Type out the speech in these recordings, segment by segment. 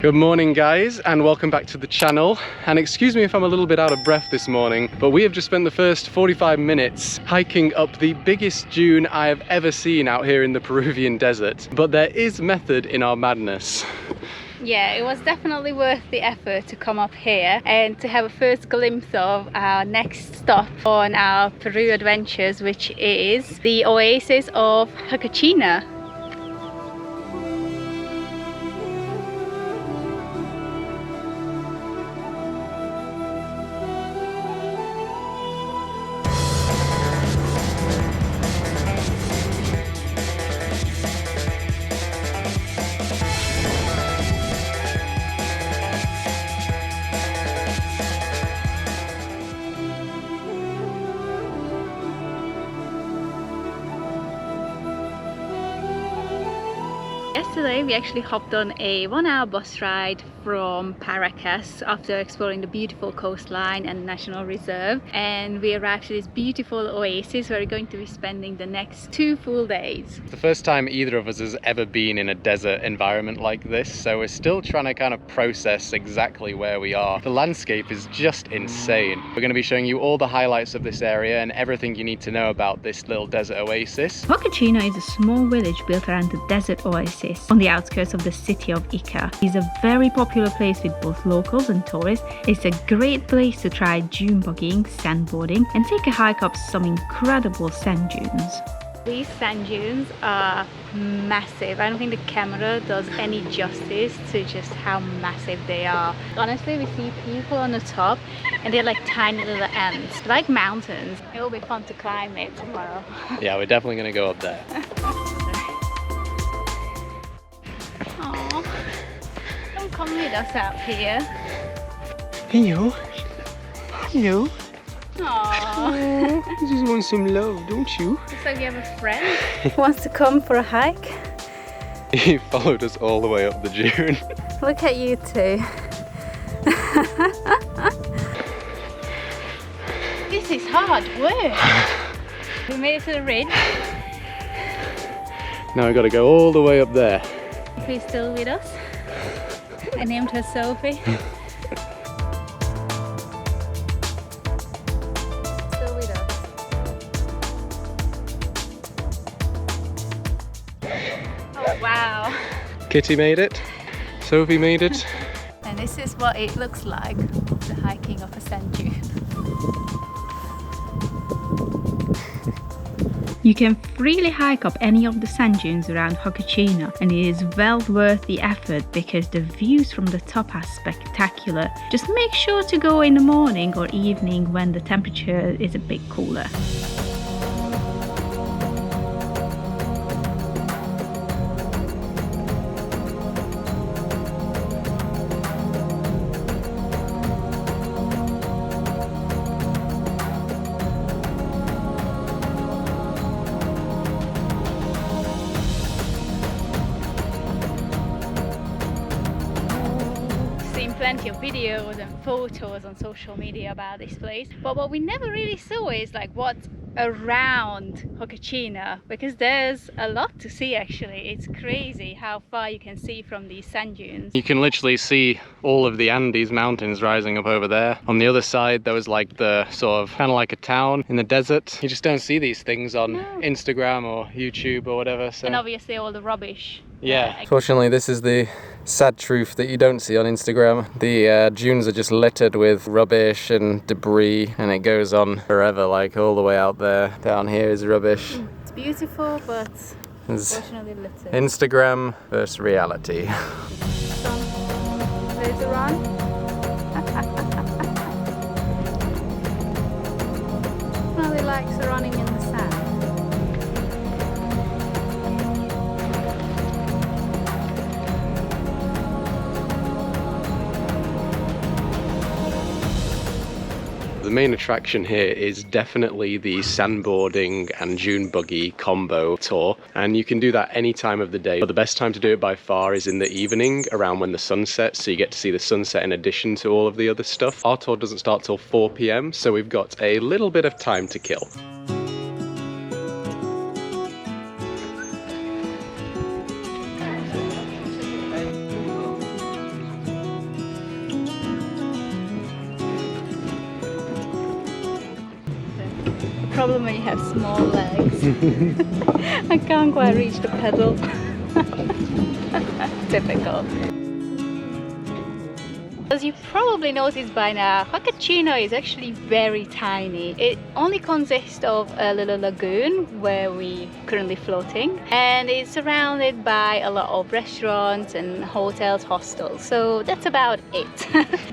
Good morning guys, and welcome back to the channel. And excuse me if I'm a little bit out of breath this morning, but we have just spent the first 45 minutes hiking up the biggest dune I have ever seen out here in the Peruvian desert. But there is method in our madness. Yeah, it was definitely worth the effort to come up here and to have a first glimpse of our next stop on our Peru adventures, which is the oasis of Huacachina. Yesterday we actually hopped on a 1-hour bus ride from Paracas after exploring the beautiful coastline and national reserve, and we arrived to this beautiful oasis where we're going to be spending the next 2 full days. The first time either of us has ever been in a desert environment like this, so we're still trying to kind of process exactly where we are. The landscape is just insane. We're going to be showing you all the highlights of this area and everything you need to know about this little desert oasis. Huacachina is a small village built around the desert oasis on the outskirts of the city of Ica. It's a very popular place with both locals and tourists. It's a great place to try dune buggying, sandboarding, and take a hike up some incredible sand dunes. These sand dunes are massive. I don't think the camera does any justice to just how massive they are. Honestly, we see people on the top and they're like tiny little ants, like mountains. It will be fun to climb it tomorrow. Yeah, we're definitely going to go up there. Aww, don't come with us out here. Hello. Hello. Aww. You just want some love, don't you? Looks like you have a friend who wants to come for a hike. He followed us all the way up the dune. Look at you two. This is hard work. We made it to the ridge. Now I got to go all the way up there. She's still with us. I named her Sophie. Still with us. Oh wow. Kitty made it. Sophie made it. And this is what it looks like after hiking up a sand dune. You can freely hike up any of the sand dunes around Huacachina, and it is well worth the effort because the views from the top are spectacular. Just make sure to go in the morning or evening when the temperature is a bit cooler. Plenty of videos and photos on social media about this place, but what we never really saw is like what's around Huacachina, because there's a lot to see actually. It's crazy how far you can see from these sand dunes. You can literally see all of the Andes mountains rising up over there. On the other side there was like the sort of kind of like a town in the desert. You just don't see these things on Instagram or YouTube or whatever. So. And obviously all the rubbish. Yeah. Fortunately, this is the sad truth that you don't see on Instagram. The dunes are just littered with rubbish and debris, and it goes on forever, like all the way out there. Down here is rubbish. It's beautiful, but unfortunately littered. Instagram versus reality. Later on. Well, he likes running in the sand. The main attraction here is definitely the sandboarding and dune buggy combo tour, and you can do that any time of the day, but the best time to do it by far is in the evening around when the sun sets, so you get to see the sunset in addition to all of the other stuff. Our tour doesn't start till 4 p.m, so we've got a little bit of time to kill. problem when you have small legs. I can't quite reach the pedal. Typical. As you probably noticed by now, Huacachina is actually very tiny. It only consists of a little lagoon where we're currently floating, and it's surrounded by a lot of restaurants and hotels, hostels. So that's about it.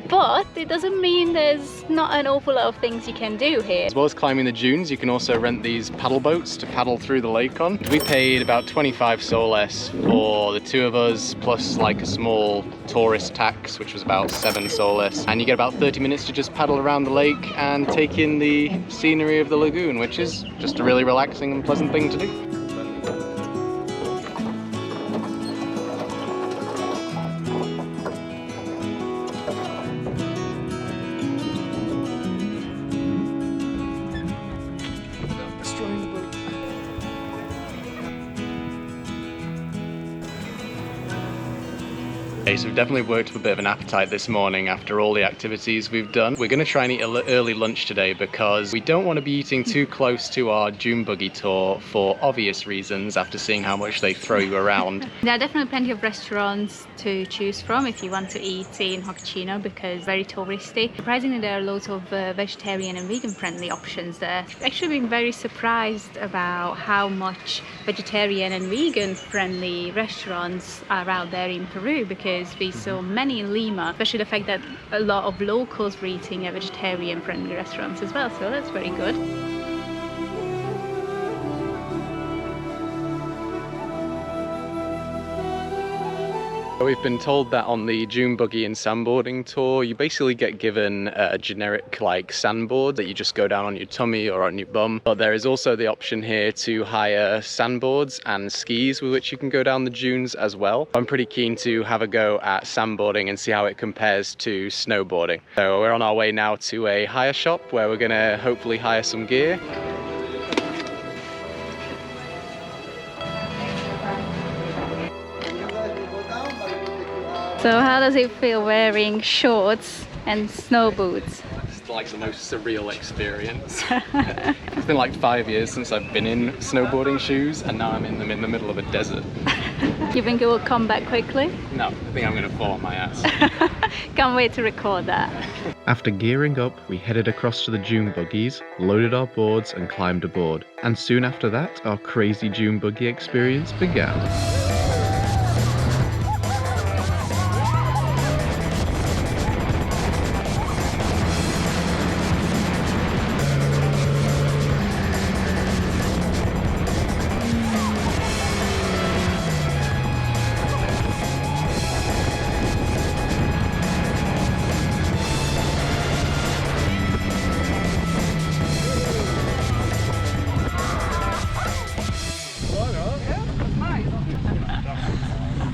But it doesn't mean there's not an awful lot of things you can do here. As well as climbing the dunes, you can also rent these paddle boats to paddle through the lake on. We paid about 25 soles for the two of us, plus like a small tourist tax, which was about 7 soles. And you get about 30 minutes to just paddle around the lake and take in the scenery of the lagoon, which is just a really relaxing and pleasant thing to do. So we've definitely worked up a bit of an appetite this morning after all the activities we've done. We're going to try and eat an early lunch today because we don't want to be eating too close to our dune buggy tour for obvious reasons after seeing how much they throw you around. There are definitely plenty of restaurants to choose from if you want to eat in Huacachina because it's very touristy. Surprisingly, there are loads of vegetarian and vegan friendly options there. I've actually been very surprised about how much vegetarian and vegan friendly restaurants are out there in Peru because we saw many in Lima, especially the fact that a lot of locals were eating at vegetarian friendly restaurants as well, so that's very good. We've been told that on the dune buggy and sandboarding tour, you basically get given a generic like sandboard that you just go down on your tummy or on your bum. But there is also the option here to hire sandboards and skis with which you can go down the dunes as well. I'm pretty keen to have a go at sandboarding and see how it compares to snowboarding. So we're on our way now to a hire shop where we're gonna hopefully hire some gear. So how does it feel wearing shorts and snow boots? It's like the most surreal experience. It's been like 5 years since I've been in snowboarding shoes and now I'm in them in the middle of a desert. You think it will come back quickly? No, I think I'm going to fall on my ass. Can't wait to record that. After gearing up, we headed across to the dune buggies, loaded our boards and climbed aboard. And soon after that, our crazy dune buggy experience began.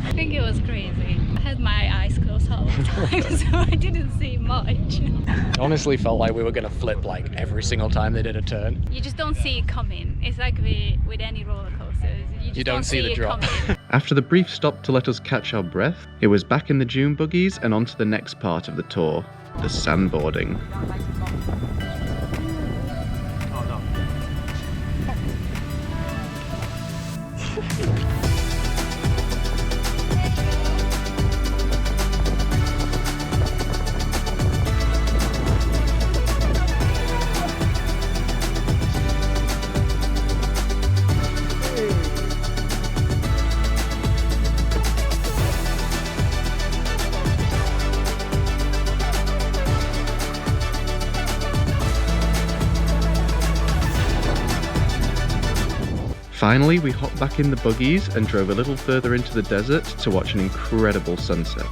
I think it was crazy. I had my eyes closed all the time, so I didn't see much. It honestly felt like we were going to flip like every single time they did a turn. You just don't see it coming. It's like with any roller coasters. You just don't see the it drop. coming. After the brief stop to let us catch our breath, it was back in the dune buggies and on to the next part of the tour, the sandboarding. Finally, we hopped back in the buggies and drove a little further into the desert to watch an incredible sunset.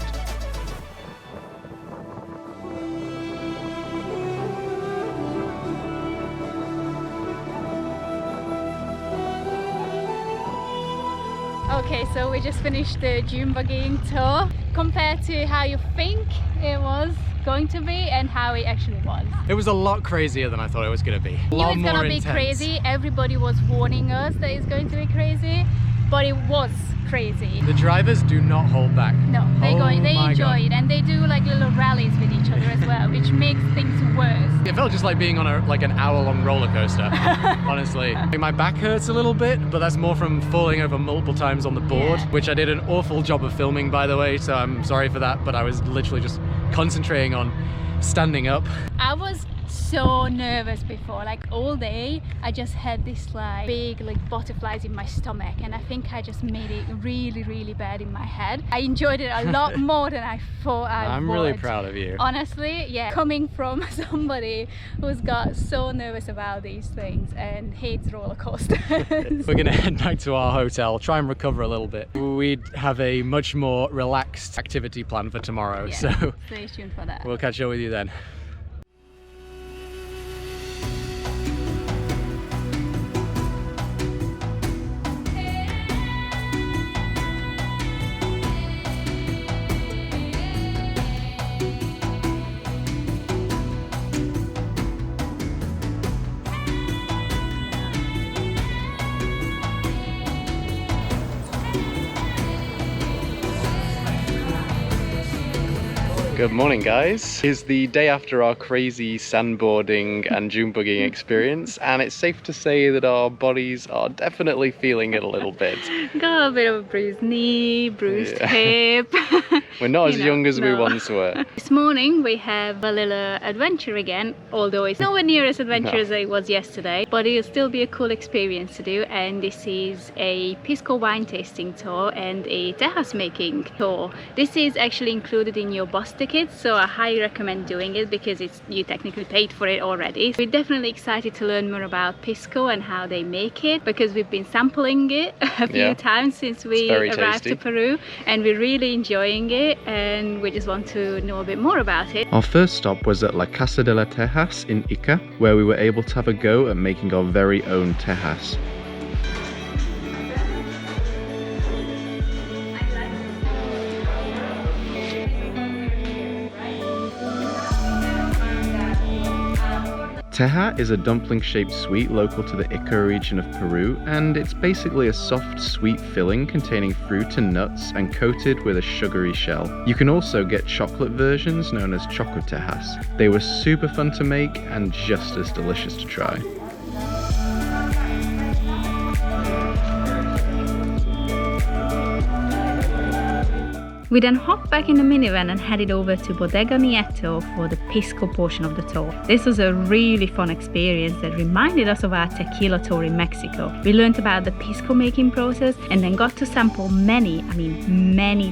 Okay, so we just finished the dune buggying tour. Compared to how you think it was going to be and how it actually was. It was a lot crazier than I thought it was going to be. I knew it's gonna be crazy. Everybody was warning us that it's going to be crazy, but it was crazy. The drivers do not hold back. No, they enjoy it, and they do like little rallies with each other as well, which makes things worse. It felt just like being on an hour-long roller coaster, honestly. Like, my back hurts a little bit, but that's more from falling over multiple times on the board, which I did an awful job of filming, by the way, so I'm sorry for that, but I was literally just concentrating on standing up. I was so nervous before, like all day I just had this like big like butterflies in my stomach, and I think I just made it really bad in my head. I enjoyed it a lot more than I thought I would. I'm really proud of you. Honestly, yeah, coming from somebody who's got so nervous about these things and hates roller coasters. We're gonna head back to our hotel, try and recover a little bit. We'd have a much more relaxed activity plan for tomorrow, Yeah, so stay tuned for that. we'll catch up with you then. Good morning, guys. It's the day after our crazy sandboarding and dune buggying experience, and it's safe to say that our bodies are definitely feeling it a little bit. Got a bit of a bruised knee, bruised hip. We're not as You know, young as we no. once were. This morning we have a little adventure again, although it's nowhere near as adventurous as it was yesterday, but it'll still be a cool experience to do. And this is a Pisco wine tasting tour and a Tejas-Making tour. This is actually included in your bus tickets, so I highly recommend doing it because you technically paid for it already. We're definitely excited to learn more about Pisco and how they make it, because we've been sampling it a few times since we arrived to Peru, and we're really enjoying it, and we just want to know a bit more about it. Our first stop was at La Casa de la Tejas in Ica, where we were able to have a go at making our very own tejas. Teja is a dumpling-shaped sweet local to the Ica region of Peru, and it's basically a soft, sweet filling containing fruit and nuts and coated with a sugary shell. You can also get chocolate versions known as choco tejas. They were super fun to make and just as delicious to try. We then hopped back in the minivan and headed over to Bodega Nieto for the Pisco portion of the tour. This was a really fun experience that reminded us of our tequila tour in Mexico. We learned about the Pisco making process and then got to sample many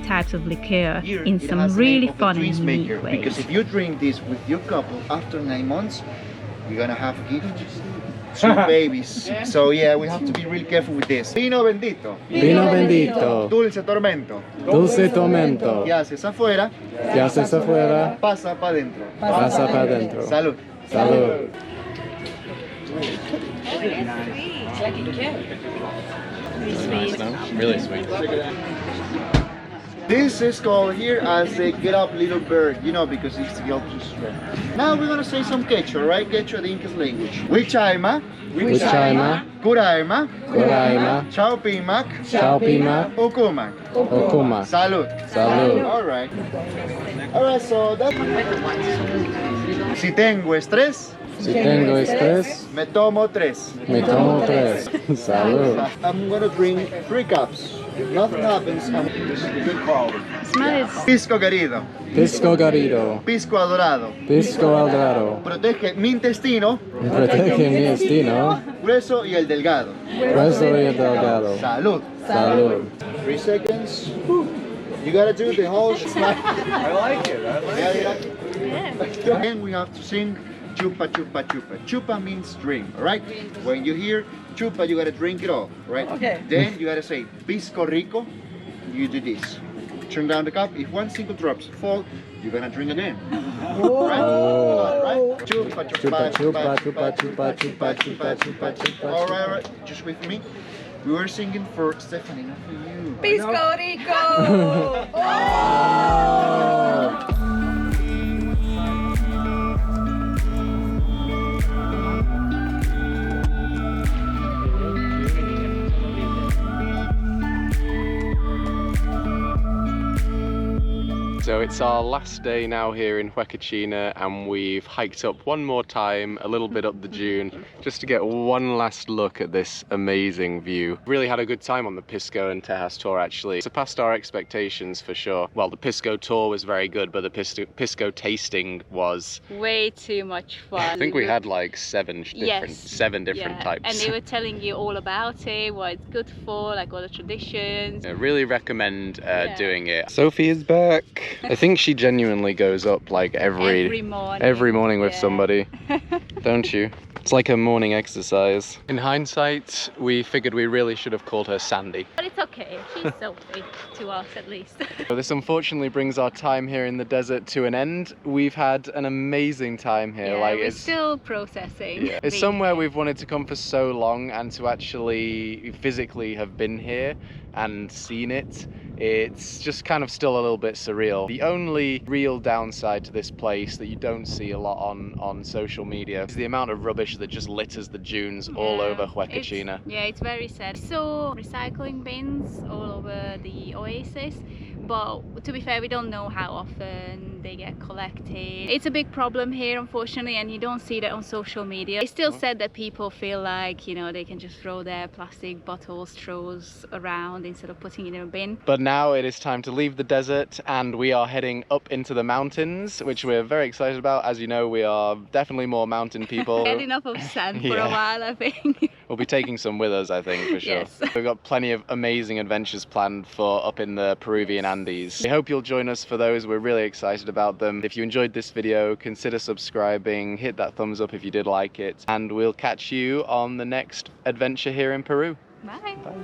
types of liqueur in some really fun and unique ways. Because if you drink this with your couple after 9 months, you're gonna have a gift. 2 babies. So yeah, we have to be really careful with this. Vino bendito. Vino bendito. Dulce tormento. Dulce tormento. ¿Qué haces afuera? ¿Qué haces afuera? Pasa para adentro. Pasa para adentro. Salud. Salud. Nice, no? Really sweet. This is called here as a get up little bird, you know, because it's helps you strength. Now we're gonna say some quechua, right? Quechua, the Inca's language. Wichaima. Wichaima. Curaima. Curaima. Chaupimac. Chaupimac. Okumac. Okuma. Salud. Salud. Alright. Alright, so that. Si tengo estrés, Si tengo estrés, me tomo 3. me tomo 3. Salud. I'm gonna drink 3 cups. If nothing happens, this is the good quality. Smell it. Pisco querido. Pisco Garrido. Pisco adorado. Pisco Aldado. Protege mi intestino, Protege mi destino. grueso y el delgado. Grueso y delgado. Salud. Salud. 3 seconds. You gotta do the whole I like it. Then we have to sing chupa chupa chupa. Chupa means drink, alright? When you hear chupa, you gotta drink it all, right? Okay. Then you gotta say pisco rico. You do this. Turn down the cup. If 1 single drops fall, you're gonna drink again. Right? Right? Chupa chupa chupa chupa chupa chupa chupa chupa chupa. Alright. Just with me. We were singing for Stephanie, not for you. Pisco Rico! So It's our last day now here in Huacachina, and we've hiked up one more time, a little bit up the dune, just to get one last look at this amazing view. Really had a good time on the Pisco and Tejas tour, actually. Surpassed our expectations for sure. Well, the Pisco tour was very good, but the Pisco tasting was way too much fun. I think we had like seven different types. And they were telling you all about it, what it's good for, like all the traditions. I really recommend doing it. Sophie is back. I think she genuinely goes up like every morning with somebody, don't you? It's like a morning exercise. In hindsight, we figured we really should have called her Sandy. But it's okay, she's Sophie, to us at least. So this unfortunately brings our time here in the desert to an end. We've had an amazing time here. Yeah, like we're it's still processing. Yeah. It's somewhere we've wanted to come for so long, and to actually physically have been here and seen it, it's just kind of still a little bit surreal. The only real downside to this place that you don't see a lot on social media is the amount of rubbish that just litters the dunes all over Huacachina. It's very sad. So recycling bins all over the oasis, but to be fair, we don't know how often they get collected. It's a big problem here, unfortunately, and you don't see that on social media. It's still said that people feel like, you know, they can just throw their plastic bottles, straws around instead of putting it in a bin. But now it is time to leave the desert, and we are heading up into the mountains, which we're very excited about. As you know, we are definitely more mountain people. Had enough of sand for a while, I think. We'll be taking some with us, I think, for sure. Yes. We've got plenty of amazing adventures planned for up in the Peruvian Andes. I hope you'll join us for those. We're really excited about them. If you enjoyed this video, consider subscribing, hit that thumbs up if you did like it, and we'll catch you on the next adventure here in Peru. Bye. Bye.